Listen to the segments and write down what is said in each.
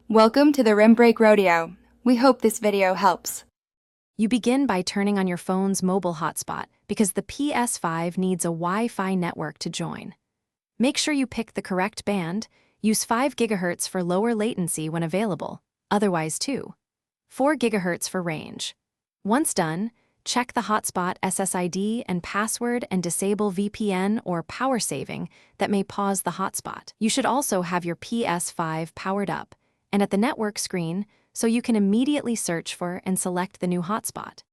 Welcome to the Rim Break Rodeo. We hope this video helps. You begin by turning on your phone's mobile hotspot because the Ps5 needs a Wi-Fi network to join. Make sure you pick the correct band, use 5 GHz for lower latency when available, otherwise 4 GHz for range. Once done, check the hotspot SSID and password and disable VPN or power saving that may pause the hotspot. You should also have your Ps5 powered up and at the network screen so you can immediately search for and select the new hotspot.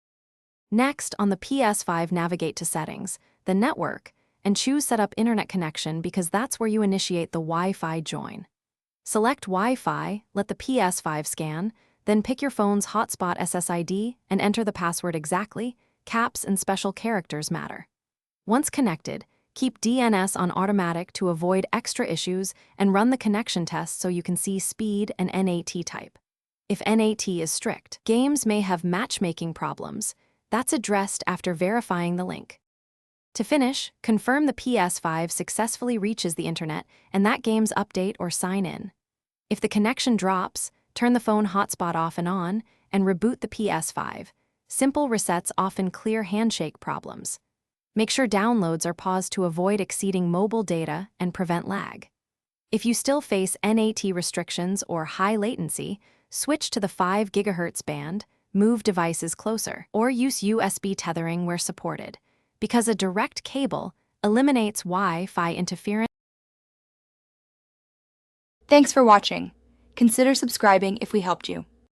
Next, on the Ps5, navigate to Settings, the Network, and choose Set up Internet Connection because that's where you initiate the Wi-Fi join. Select Wi-Fi, let the Ps5 scan, then pick your phone's hotspot SSID and enter the password exactly. Caps and special characters matter. Once connected, keep DNS on automatic to avoid extra issues and run the connection test so you can see speed and NAT type. If NAT is strict, games may have matchmaking problems. That's addressed after verifying the link. To finish, confirm the Ps5 successfully reaches the internet and that game's update or sign in. If the connection drops, turn the phone hotspot off and on and reboot the Ps5. Simple resets often clear handshake problems. Make sure downloads are paused to avoid exceeding mobile data and prevent lag. If you still face NAT restrictions or high latency, switch to the 5 GHz band, move devices closer, or use USB tethering where supported, because a direct cable eliminates Wi-Fi interference. Thanks for watching. Consider subscribing if we helped you.